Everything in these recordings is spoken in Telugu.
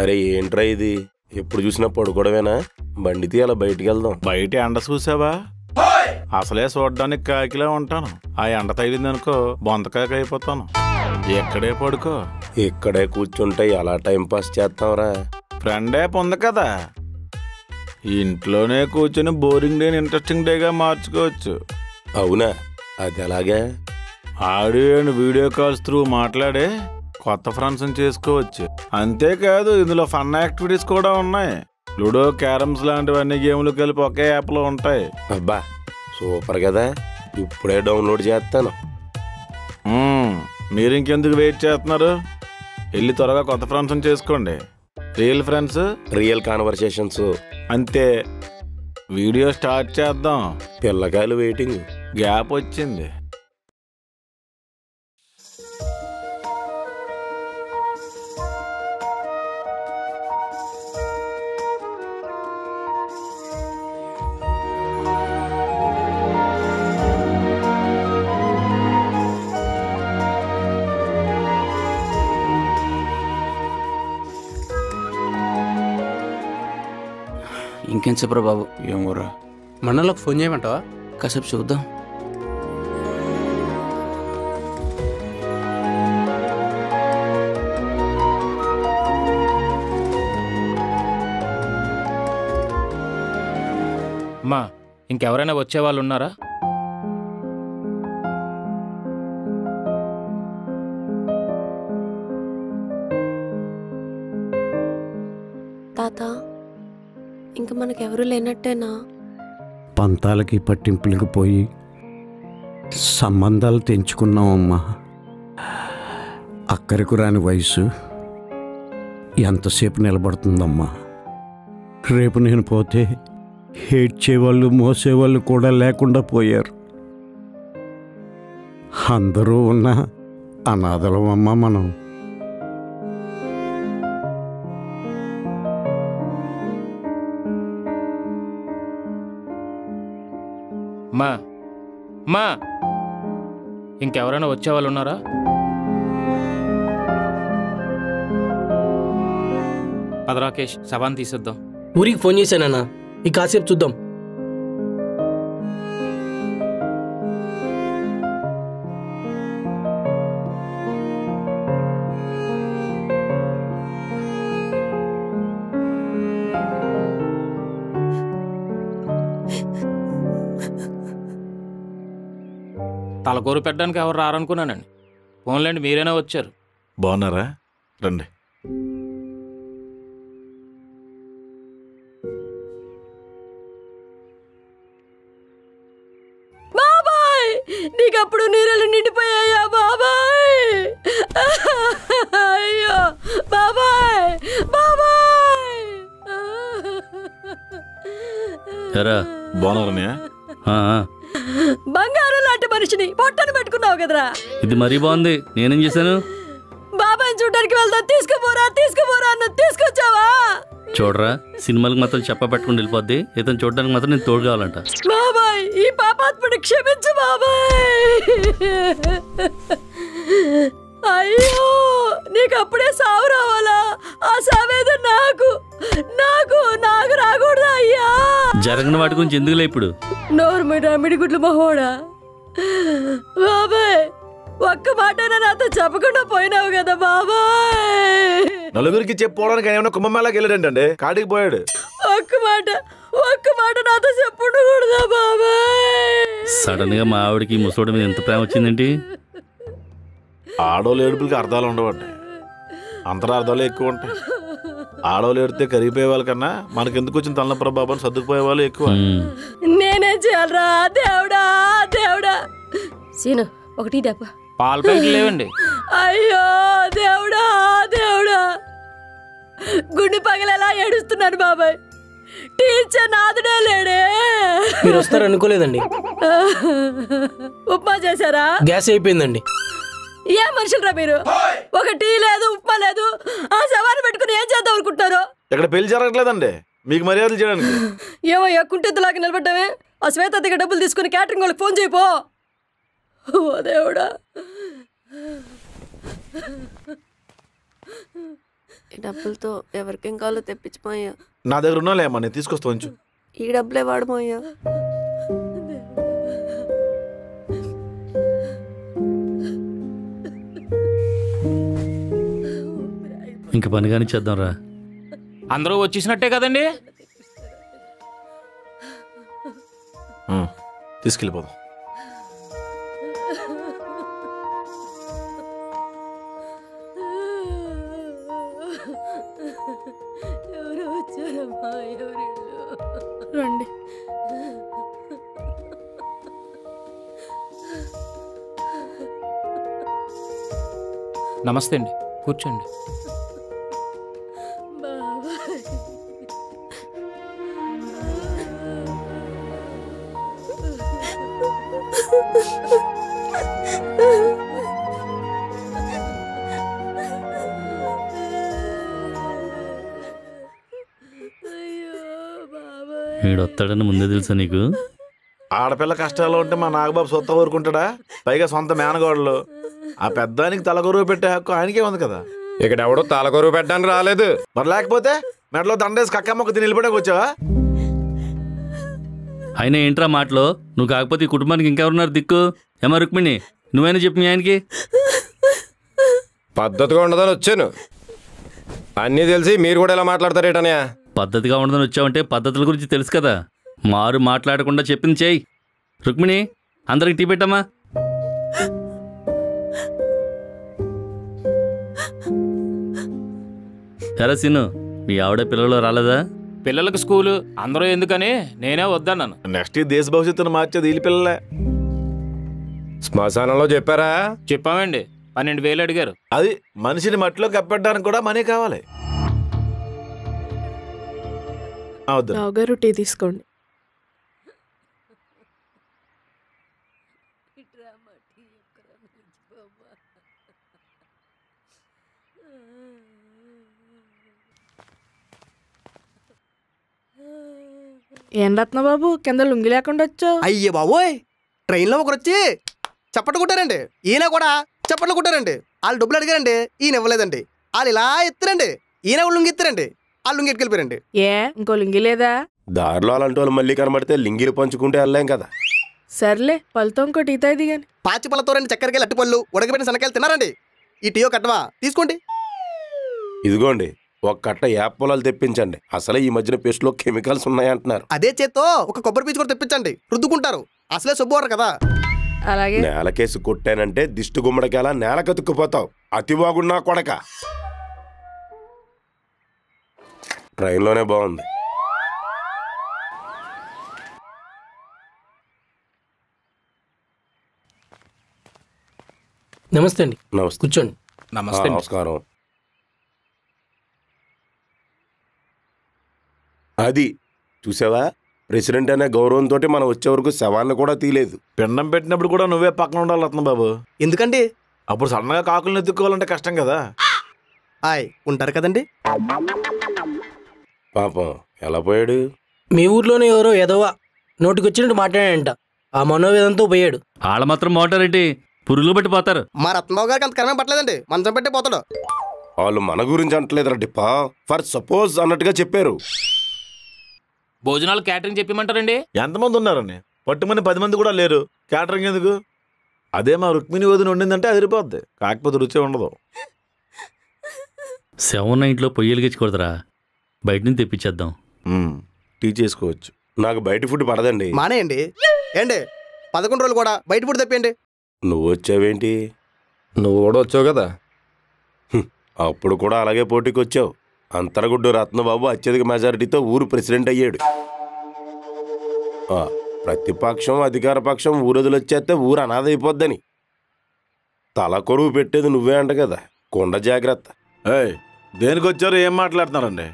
అరే ఏంట్రా ఇది? ఎప్పుడు చూసినా పడుకోవడమేనా? బండి తీయాల, బయటికి వెళ్దాం. బయట ఎండ చూసావా? అసలే చూడడానికి కాకిలా ఉంటాను. ఆ ఎండ తగిలిందనుకో బొంతకాకి అయిపోతాను. ఎక్కడే పడుకో. ఇక్కడే కూర్చుంటే ఎలా టైం పాస్ చేస్తావురా? ఫ్రెండే పొంది కదా, ఇంట్లోనే కూర్చొని బోరింగ్ డేని ఇంట్రెస్టింగ్ డేగా మార్చుకోవచ్చు. అవునా? అది ఎలాగే? Audio and video calls through మాట్లాడే కొత్త ఫ్రెండ్స్ని చేసుకోవచ్చు. అంతేకాదు ఇందులో ఫన్ యాక్టివిటీస్ కూడా ఉన్నాయి. లూడో, క్యారమ్స్ లాంటివన్నీ గేమ్లు కలిపి ఒకే యాప్లో ఉంటాయి. అబ్బా సూపర్ కదా, ఇప్పుడే డౌన్లోడ్ చేస్తాను. మీరు ఇంకెందుకు వెయిట్ చేస్తున్నారు? వెళ్ళి త్వరగా కొత్త ఫ్రెండ్స్ని చేసుకోండి. Real friends, real conversations. అంతే. వీడియో స్టార్ట్ చేద్దాం. పిల్లకాయలు వెయిటింగ్. గ్యాప్ వచ్చింది. ఇంకేం చెప్పరా బాబు? ఏమోరా, మండలంలోకి ఫోన్ చేయమంటావా? కాసేపు చూద్దాం. అమ్మా, ఇంకెవరైనా వచ్చేవాళ్ళు ఉన్నారా? తాత, ఇంక మనకెవరూ లేనట్టేనా? పంతాలకి పట్టింపులకి పోయి సంబంధాలు తెంచుకున్నామమ్మా. అక్కరకు రాని వయసు ఎంతసేపు నిలబడుతుందమ్మా? రేపు నేను పోతే ఏడ్చేవాళ్ళు, మోసేవాళ్ళు కూడా లేకుండా పోయారు. అందరూ ఉన్న అనాథలమమ్మా మనం. మా ఇంకెవరైనా వచ్చేవాళ్ళు ఉన్నారా? పద రాకేష్, శవాన్ని తీసేద్దాం. ఊరికి ఫోన్ చేశానన్నా, ఈ కాసేపు చూద్దాం. తలకూర పెట్టడానికి ఎవరు రారనుకున్నానండి. ఫోన్లేండి, మీరైనా వచ్చారు. బాగున్నారా? రండి. బాబాయ్, నీకప్పుడు నీళ్ళు నిండిపోయాయా బాబాయ్? అయ్యో బాబాయ్, బాబాయ్. బాగున్నారన్నయ్య? బంగారం లాంటి మనిషిని పొట్టను పెట్టుకున్నావు కదరా. ఇది మరీ బాగుంది. నేనేం చేశాను? బాబాయ్ చూడడానికి వెళ్దాం, తీసుకుపోరా తీసుకుపోరా అన్న తీసుకొచ్చావా? చూడరా, సినిమాలకు మాత్రం చెప్ప పెట్టుకుని వెళ్ళిపోద్ది. ఇతను చూడడానికి మాత్రం నేను తోడు కావాలంట. బాబాయ్, ఈ పాపాత్ముని క్షమించు బాబాయ్. అయ్యో, నీకు అప్పుడే సావు రావాలా? ఆ సావేదో నాకు నాకు నాకు రాకూడదా అయ్యా? జరగని వాటి గురించి ఎందుకులే ఇప్పుడు. నోరు మిడిగుడ్లు మహోడా. బాబాయ్, ఒక్క మాటైనా నాతో చెప్పకుండా పోయినావు కదా బాబాయ్. నలుగురికి చెప్పుకోవడానికి ఏమైనా కుంభమేళకి వెళ్ళాడంటే కాడికి పోయాడు. ఒక్క మాట నాతో చెప్పకూడదా బాబాయ్? సడన్ గా మా ఆవిడకి ముసోడి మీద ఎంత ప్రేమ వచ్చిందేంటి? ఆడోళ్ళు ఏడుపులకి అర్థాలు ఉండవండి, అంతరార్థాలు ఎక్కువ ఉంటాయి. ఆడోళ్ళు ఏడితే కరిగిపోయే వాళ్ళకన్నా మనకెందుకు వచ్చిన తలన ప్రభావం సర్దుకుపోయే వాళ్ళు ఎక్కువ. నేనేం చేయాలరా దేవుడా దేవుడా? సీను ఒకటి దెబ్బ. పాల ప్యాకెట్లు లేవండి. అయ్యో దేవుడా దేవుడా, గుండె పగలేలా ఏడుస్తున్నాను బాబాయ్. టీచర్ నాదుడే లేడే. మీరు వస్తారనుకోలేదండి. ఉప్మా చేశారా? గ్యాస్ అయిపోయిందండి. ఏ మనుషులరా మీరు? ఒక టీ లేదు, ఉప్మా లేదు, ఆ శవాన్ని పెట్టుకుని ఏం చేద్దాం అనుకుంటున్నారు? ఇక్కడ పెళ్లి జరగట్లేదండి, మీకు మర్యాదలు చేయడానికి. ఏమో కుంటెద్దులాగా నిలబడ్డావే. ఆ శ్వేత దగ్గర డబ్బులు తీసుకుని క్యాటరింగ్ వాళ్ళకి ఫోన్ చేయిపో. ఓ దేవుడా. డబ్బులతో ఎవరికేం కావాలో తెప్పించిపోయా. నా దగ్గర ఉన్నాలేమ్మా, నేను తీసుకొస్తా ఉంచు. ఈ డబ్బులే వాడమోయ్యా. ఇంక పని కానీ చేద్దాం రా. అందరూ వచ్చేసినట్టే కదండి. తీసుకెళ్ళిపోదాం. ఎవరు వచ్చారమ్మా? ఎవరిళ్ళు? రండి. నమస్తే అండి, కూర్చోండి. బాబాయ్. అయ్యో బాబాయ్. వీడొస్తాడని ముందే తెలుసా నీకు? ఆడపిల్ల కష్టాల్లో ఉంటే మా నాగబాబు సొత్త ఊరుకుంటాడా? పైగా సొంత మేనగోడలు. ఆ పెద్దానికి తలగొరువు పెట్టే హక్కు ఆయనకే ఉంది కదా. ఇక్కడ ఎవడో తలగొరువు పెట్టడానికి రాలేదు. మరి లేకపోతే మెడలో దండేసి కక్కమ్మకు తిని నిలబడే వచ్చావా? అయినా ఏంట్రా మాటలో? నువ్వు కాకపోతే ఈ కుటుంబానికి ఇంకెవరున్నారు దిక్కు? ఏమా రుక్మిణి, నువ్వైనా చెప్పు మీ ఆయనకి. పద్ధతిగా ఉండదని వచ్చాను. అన్నీ తెలిసి మీరు కూడా ఇలా మాట్లాడతారేటనే? పద్ధతిగా ఉండదని వచ్చావంటే పద్ధతుల గురించి తెలుసు కదా. మారు మాట్లాడకుండా చెప్పింది చేయి. రుక్మిణి, అందరికి టీ పెట్టమ్మా. సరే సీను, మీ ఆవిడ పిల్లలు రాలేదా? పిల్లలకు స్కూలు అందరూ ఎందుకని నేనే వద్దన్నాను. నెక్స్ట్ ఈ దేశ భవిష్యత్తును మార్చేది వీళ్ళ పిల్లలే. శ్మశానంలో చెప్పారా? చెప్పామండి, 12,000 అడిగారు. అది మనిషిని మట్టిలో కప్పెట్టడానికి కూడా మనీ కావాలి. రావుగారు టీ తీసుకోండి. ఏం రత్నబాబు కింద లుంగి లేకుండా వచ్చావు? అయ్యే బాబోయ్, ట్రైన్లో ఒకరు వచ్చి చప్పట్లు కొట్టారండి. ఈయన కూడా చప్పట్లు కొట్టారండి. వాళ్ళు డబ్బులు అడిగారండి, ఈయన ఇవ్వలేదండి. వాళ్ళు ఇలా ఎత్తారండి, ఈయన లుంగి ఎత్తారండి. వాళ్ళు లుంగి ఎట్టుకెళ్ళిపోయారండి. ఏ ఇంకో లుంగి లేదా? దారిలో అలాంటి వాళ్ళు మళ్ళీ కనబడితే లింగిలు పంచుకుంటే వెళ్ళలేం కదా. సర్లే, పళ్ళతో ఇంకో టీ తాగిది గాని. పాచి పళ్ళతో రెండు చక్కెరకాయలు అట్టిపళ్ళు ఉడకబెట్టిన శనకాయలు తిన్నారండి. ఈ టీయో కట్టవా తీసుకోండి. ఇదిగోండి, ఒక కట్ట యాప్ పొలాలు తెప్పించండి. అసలే ఈ మధ్యన పేస్ట్లో కెమికల్స్ ఉన్నాయంటున్నారు. అదే చేత్తో ఒక కొబ్బరి పీచు కూడా తెప్పించండి, రుద్దుకుంటారు. అసలే సొబ్బువారు కదా. అలాగే. నేలకేసి కొట్టానంటే దిష్టి గుమ్మడికేలా నేల కతుక్కుపోతావు. అతి బాగున్నా కొడక. ట్రైన్లోనే బాగుంది. నమస్తే అండి. నమస్తే. కూర్చోండి. నమస్తే. నమస్కారం. అది చూసావా, ప్రెసిడెంట్ అనే గౌరవంతో మనం వచ్చే వరకు శవాన్ని కూడా తీయలేదు. పిండం పెట్టినప్పుడు కూడా నువ్వే పక్కన ఉండాలి రత్నబాబు. ఎందుకండి? అప్పుడు సడన్గా కాకులను ఎత్తుక్కోవాలంటే కష్టం కదా. ఆయ్ ఉంటారు కదండి. పాపం ఎలా పోయాడు? మీ ఊర్లోనే ఎవరో ఎదవా నోటికొచ్చినట్టు మాట్లాడాడంట. ఆ మనోవేదంతో పోయాడు. ఆళ్ళ మాత్రం మోటారేంటి, పురుగులు బట్టి పోతారు. మా రత్నబాబు గారికి అంత కరమే పట్టలేదండి, మంచం పెట్టే పోతాడు. వాళ్ళు మన గురించి అంటలేదురా డిప్పా, ఫర్ సపోజ్ అన్నట్టుగా చెప్పారు. భోజనాలు క్యాటరింగ్ చెప్పమంటారండి? ఎంతమంది ఉన్నారని పట్టుమని 10 మంది కూడా లేరు. క్యాటరింగ్ ఎందుకు? అదే మా రుక్మిణి వదిన వండిందంటే అదిరిపోద్ది. కాకపోతే రుచి ఉండదు. శవం ఇంట్లో పొయ్యిలు గెచ్చుకూడదురా, బయట నుంచి తెప్పించేద్దాం. టీ చేసుకోవచ్చు. నాకు బయట ఫుడ్ పడదండి. మానేయండి. ఏంటి 11 రోజులు కూడా బయట ఫుడ్ తెప్పండి. నువ్వు వచ్చావేంటి? నువ్వు కూడా వచ్చావు కదా. అప్పుడు కూడా అలాగే పోటీకి వచ్చావు. అంతరగుడ్డు రత్నబాబు అత్యధిక మెజారిటీతో ఊరు ప్రెసిడెంట్ అయ్యాడు. ప్రతిపక్షం అధికార పక్షం ఊరొదిలొచ్చేస్తే ఊరు అనాథ అయిపోద్దని తల కొరువు పెట్టేది నువ్వే అంట కదా. కొండ జాగ్రత్త. ఏయ్, దేనికి వచ్చారు? ఏం మాట్లాడుతున్నారండి?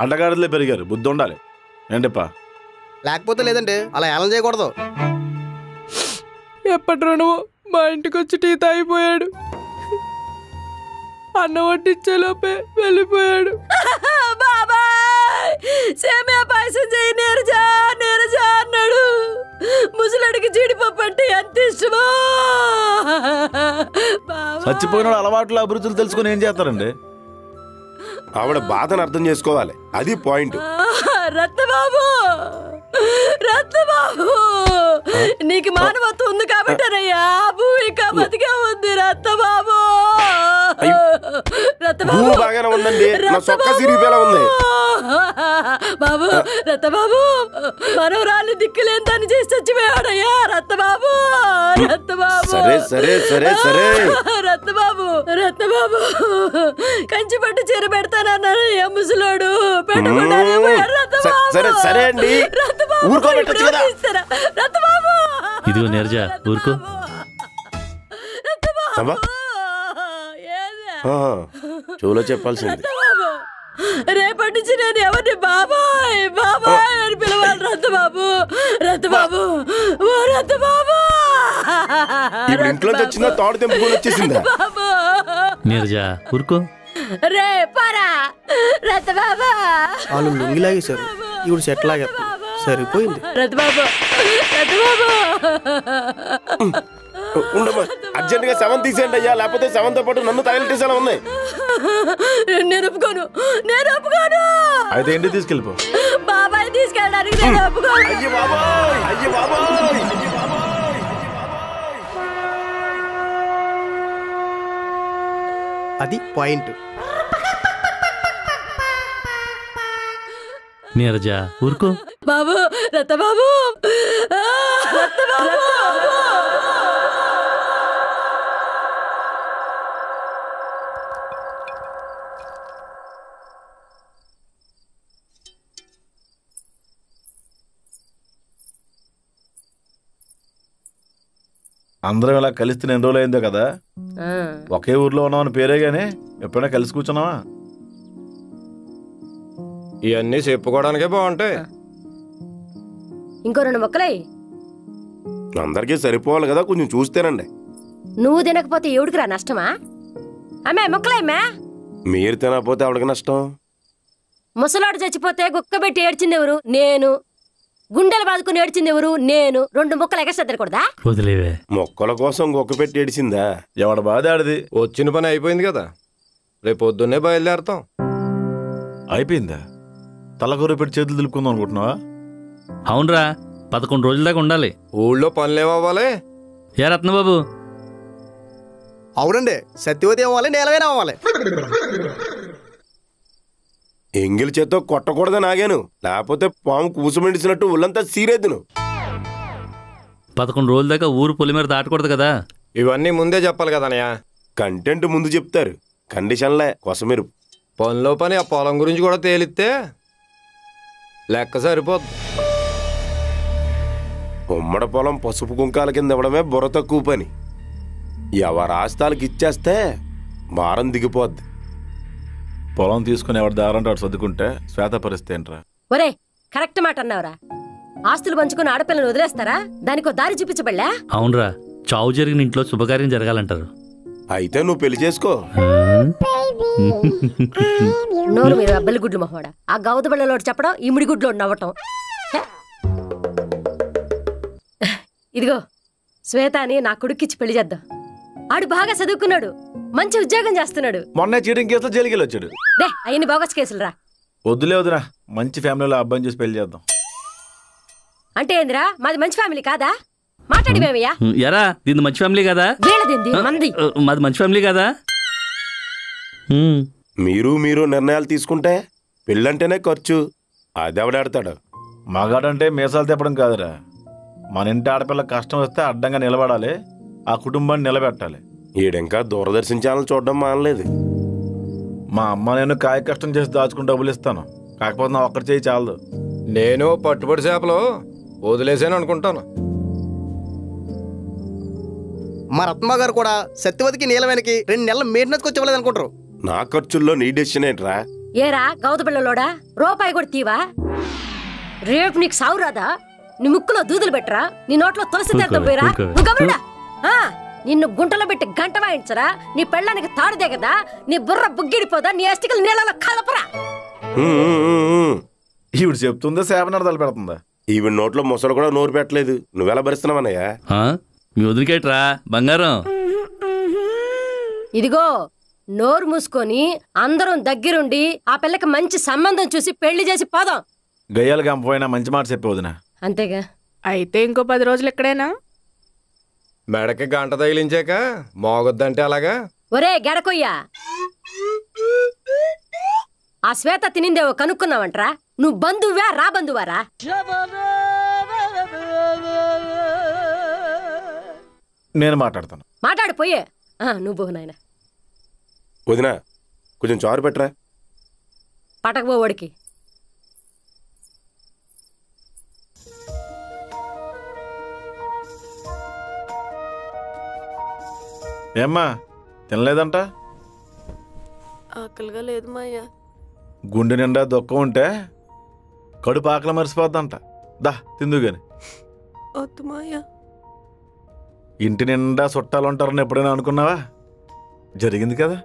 అడ్డగాడిలో పెరిగారు, బుద్ధి ఉండాలి. ఏంటిప్పా? లేకపోతే లేదండి, అలా ఏలం చేయకూడదు. ఎప్పటి నువ్వు మా ఇంటికి వచ్చి టీ తాగిపోయాడు. అన్నం వడ్డించేలోపే వెళ్ళిపోయాడు. బాబాయ్, సేమియా పాయసం చేయి నీరజా నీరజా అన్నాడు. ముసలాడికి జీడిపప్పు అంటే ఎంత ఇష్టమో. చచ్చిపోయిన అలవాట్లు అభిరుచులు తెలుసుకుని ఏం చేస్తారండి? ఆవిడ బాధను అర్థం చేసుకోవాలి, అది పాయింట్. రత్నబాబు, రత్నబాబు, నీకు మానవత్వం ఉంది కాబట్టేనయ్యా భూమి ఇంకా బతికే ఉంది. రత్నబాబు, భూమి బాగానే ఉందండి, నా సొక్క సిరిగిపోయేలా ఉంది. బాబు, రత్నబాబు, మనవరాలు దిక్కులేని దాన్ని చేసి చచ్చిపోయాడయ్యా. రత్నబాబు, రత్నబాబు, సరే సరే సరే సరే రత్నబాబు, రత్నబాబు, కంచి పట్టు చీర పెడతానన్నారయ్యా ముసలోడు, పెట్టకుండానే పోయాడు. రత్నబాబు, సరే సరే అండి, ఊరుకోబెట్టచ్చు కదా. రత్నబాబు, ఇదిగో నీరజ, ఊరుకో. అబ్బా, చెవులో చెప్పాల్సింది. రేపటి నుంచి నేను ఎవరిని బాబాయ్ బాబాయ్ అని పిలవాలి. రత్నబాబు, రత్నబాబు, ఓ రత్నబాబు, ఇప్పుడు ఇంట్లోంచి వచ్చిన తోడు తెంపుకొని వచ్చేసిందా? నీరజ, ఊరుకో. రే పరా రత్నబాబు, వాళ్ళు లుంగి లాగేశారు, ఇప్పుడు సెట్ లాగేస్తారు, సరిపోయింది. రత్నబాబు, రత్నబాబు, ఉండమ్మా, అర్జెంట్ గా సెవెన్ తీసేయండి అయ్యా, లేకపోతే సెవెన్ తో పాటు నన్ను తగిలిటేసేలా ఉన్నాయి. నేను ఒప్పుకోను, నేను ఒప్పుకోను. అయితే ఏంటి తీసుకెళ్ళిపో. బాబాయ్ తీసుకెళ్ళడానికి నేను ఒప్పుకోను. అయ్యో బాబాయ్, అయ్యో బాబాయ్. అది పాయింట్. నీరజ, ఊరుకో. బాబు, రత్నబాబు, రత్నబాబు. అందరం ఇలా కలిస్తే ఎన్ని రోజులు అయిందో కదా. ఒకే ఊర్లో ఉన్నామని పేరే గానీ ఎప్పుడైనా కలిసి కూర్చున్నావా? ఇవన్నీ చెప్పుకోవడానికే బాగుంటాయి. ఇంకో 2 ముక్కలే. అందరికీ సరిపోవాలి కదా, కొంచెం చూస్తేనండి. నువ్వు తినకపోతే ఎవడికిరా నష్టమా? అమ్మే ముక్కలేమ్మా. మీరు తినకపోతే ఆవిడకి నష్టం. ముసలాడు చచ్చిపోతే గుక్కబెట్టి ఏడ్చింది ఎవరు? నేను. గుండెలు బాదుకుని ఏడ్చింది ఎవరు? నేను. 2 ముక్కలు ఎగస్ట్రా తినకూడదా? వదిలేవే. మొక్కల కోసం గొక్క పెట్టి ఏడిసిందా? ఎవడ బాధ ఆడిది. వచ్చిన పని అయిపోయింది కదా, రేపు పొద్దున్నే బయలుదేరతాం. అయిపోయిందా? తలకూర పెట్టి చేతులు దులుపుకుందాం అనుకుంటున్నావా? అవునరా, 11 రోజుల దాకా ఉండాలి. ఊళ్ళో పనులేమవ్వాలి. ఏ రత్నబాబు? అవునండి, సత్యవతి అవ్వాలి, నేలవేనా అవ్వాలి. ఎంగిలి చేత్తో కొట్టకూడదని ఆగాను, లేకపోతే పాము కూసుమెండిసినట్టు ఒళ్ళంతా సీరేద్దును. 11 రోజుల దాకా ఊరు పొలిమేర దాటకూడదు కదా. ఇవన్నీ ముందే చెప్పాలి కదనయ్య. కంటెంట్ ముందు చెప్తారు, కండిషన్లే కొసమెరు. పనిలో పని ఆ పొలం గురించి కూడా తేలిస్తే లెక్క సరిపోద్ది. ఉమ్మడి పొలం పసుపు కుంకాల కింద ఇవ్వడమే బుర్ర తక్కువ పని. ఎవరి ఆస్తాలకు ఇచ్చేస్తే భారం దిగిపోద్ది. పొలం తీసుకుని ఎవరి దారంటే వాడు సర్దుకుంటే శ్వేత పరిస్థితి ఏంట్రా? ఒరే, కరెక్ట్ మాట అన్నావురా. ఆస్తులు పంచుకుని ఆడపిల్లని వదిలేస్తారా? దానికో దారి చూపించబడలే. అవునరా, చావు జరిగిన ఇంట్లో శుభకార్యం జరగాలంటారు. అయితే నువ్వు పెళ్లి చేసుకో. నోరు మీరు అబ్బలి గుడ్లు మొహోడా. ఆ గౌదబళ్ళలో చెప్పడం, ఇమిడి గుడ్లో నవ్వటం. ఇదిగో శ్వేత అని నా కొడుక్కిచ్చి పెళ్లి చేద్దాం. ఆడు బాగా చదువుకున్నాడు, మంచి ఉద్యోగం చేస్తున్నాడు. మొన్న చీటింగ్ కేసులో జైలుకి వెళ్ళి వచ్చాడు. డే, అయ్యని బోగస్ కేసులు రా. వద్దులే వదినా, మంచి ఫ్యామిలీలో అబ్బాయిని చూసి పెళ్లి చేద్దాం. అంటే ఏందిరా, మాది మంచి ఫ్యామిలీ కాదా? మాట్లాడిమేమయ్యా. ఎరా, దీని మంచి ఫ్యామిలీ కదా? వీళ్ళదింది మంది. మాది మంచి ఫ్యామిలీ కదా? మీరు నిర్ణయాలు తీసుకుంటే పెళ్ళంటేనే ఖర్చు, అదెవడాడతాడు? మగాడంటే మీసాలు తెప్పడం కాదురా, మన ఇంటి ఆడపిల్ల కష్టం వస్తే అడ్డంగా నిలబడాలి, ఆ కుటుంబాన్ని నిలబెట్టాలి. ఈడింకా దూరదర్శన్ ఛానల్ చూడడం మానలేదు. మా అమ్మ నేను కాయ కష్టం చేసి దాచుకుని డబ్బులు ఇస్తాను, కాకపోతే నా ఒక్కటి చేయి చాలదు. నేను పట్టుబడి చేపలు వదిలేసాను అనుకుంటాను. మా రత్నమ్మ గారు కూడా సత్యవతికి నీలవేణికి 2 నెలల మెయింటెనెన్స్ వచ్చి ఇవ్వలేదు అనుకుంటారు. నా ఖర్చుల్లో నీ డెసిషన్ ఏంట్రా? ఏరా గౌదబిళ్ళలోడా, రూపాయి కూడా తీవా? రేపు నీకు సావు రాదా? నీ ముక్కులో దూదులు పెట్టరా, నీ నోట్లో తులసి తీర్థం పోయిరా. నువ్వు గమనిడా, నిన్ను గుంటలో పెట్టి గంట వాయించరా, నీ పెళ్ళానికి తాడుదే కదా, నీ బుర్ర బుగ్గిడిపోదా, నీ అస్థికలు నీళ్ళలో కలపరా. ఈవిడ చెప్తుందా సేవనార్థాలు పెడుతుందా? ఈవిడ నోట్లో ముసలు కూడా నోరు పెట్టలేదు, నువ్వెలా భరిస్తున్నావన్నయ్యా? మీ వదిలికేట్రా బంగారం? ఇదిగో నోరు మూసుకొని అందరం దగ్గరుండి ఆ పిల్లకి మంచి సంబంధం చూసి పెళ్లి చేసి పోదాం. గయ్యాలు గంపపోయినా మంచి మాట చెప్పే వదినా. అంతేగా. అయితే ఇంకో 10 రోజులు ఎక్కడైనా మెడకి గంట తగిలించాక మోగొద్దంటే అలాగా. ఒరే గడకొయ్యా, ఆ శ్వేత తినిందేవో కనుక్కున్నావంట్రా? నువ్వు బంధువా రా బంధువారా? నేను మాట్లాడతాను. మాట్లాడిపోయే. నువ్వు నాయన వదినా కొంచెం చారు పెట్టరా. పటకపోవాడికి ఏమ్మా తినలేదంట? ఆకలిగా లేదు మాయ్య. గుండె నిండా దుఃఖం ఉంటే కడుపు ఆకలి మరిసిపోద్దంట. దా తిందు గాని. వద్దు మాయ్య. ఇంటి నిండా చుట్టాలు ఉంటారని ఎప్పుడైనా అనుకున్నావా? జరిగింది కదా.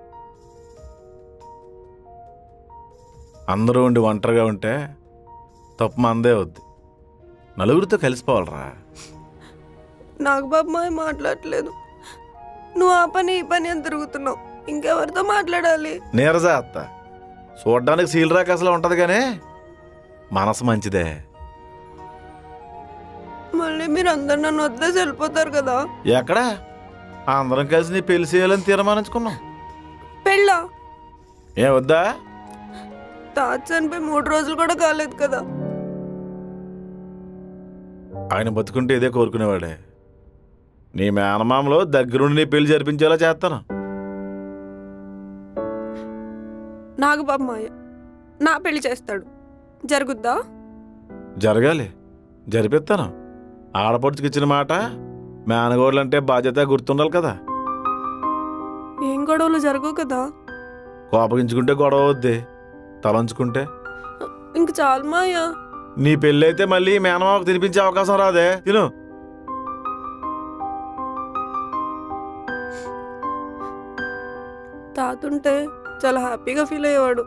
అందరూ ఉండి ఒంటరిగా ఉంటే తప్పు మందే వద్దు. నలుగురితో కలిసిపోవాలరా. నాకు బాబు మాయ మాట్లాడలేదు. నువ్వు ఆ పని ఈ పని అని తిరుగుతున్నావు. ఇంకెవరితో మాట్లాడాలి? నీరజా అత్త చూడ్డానికి సీలరాక అసలు ఉంటది కానీ మనసు మంచిదే. మళ్ళీ మీరు అందరు నన్ను వదిలేసి వెళ్ళిపోతారు కదా. ఎక్కడా అందరం కలిసి నీ పెళ్లి చేయాలని తీర్మానించుకున్నాం. పెళ్ళా? ఏ వద్దా? తాత చనిపోయి 3 రోజులు కూడా కాలేదు కదా. ఆయన బతుకుంటే ఇదే కోరుకునేవాడే. నీ మేనమామలో దగ్గరుండి నీ పెళ్లి జరిపించేలా చేస్తాను. నాకు బాబు మాయ నా పెళ్లి చేస్తాడు. జరుగుద్దా? జరగాలి, జరిపిస్తాను. ఆడపడుచుకి ఇచ్చిన మాట మేనగోళ్ళంటే బాధ్యత గుర్తుండాలి కదా. ఏం గొడవలు జరగవు కదా. కోపగించుకుంటే గొడవ వద్దే, తలంచుకుంటే ఇంక చాలు మాయ. నీ పెళ్ళి అయితే మళ్ళీ మేనమామకు తినిపించే అవకాశం రాదే. తిను. తాతుంటే చాలా హ్యాపీగా ఫీల్ అయ్యేవాడు.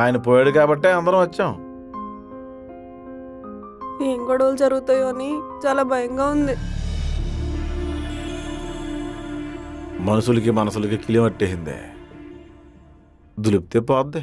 ఆయన పోయాడు కాబట్టే అందరం వచ్చాం. ఏం గొడవలు జరుగుతాయో అని చాలా భయంగా ఉంది. మనుషులకి మనసులకి కిలిమట్టేసిందే. దులిపితే పోద్దే.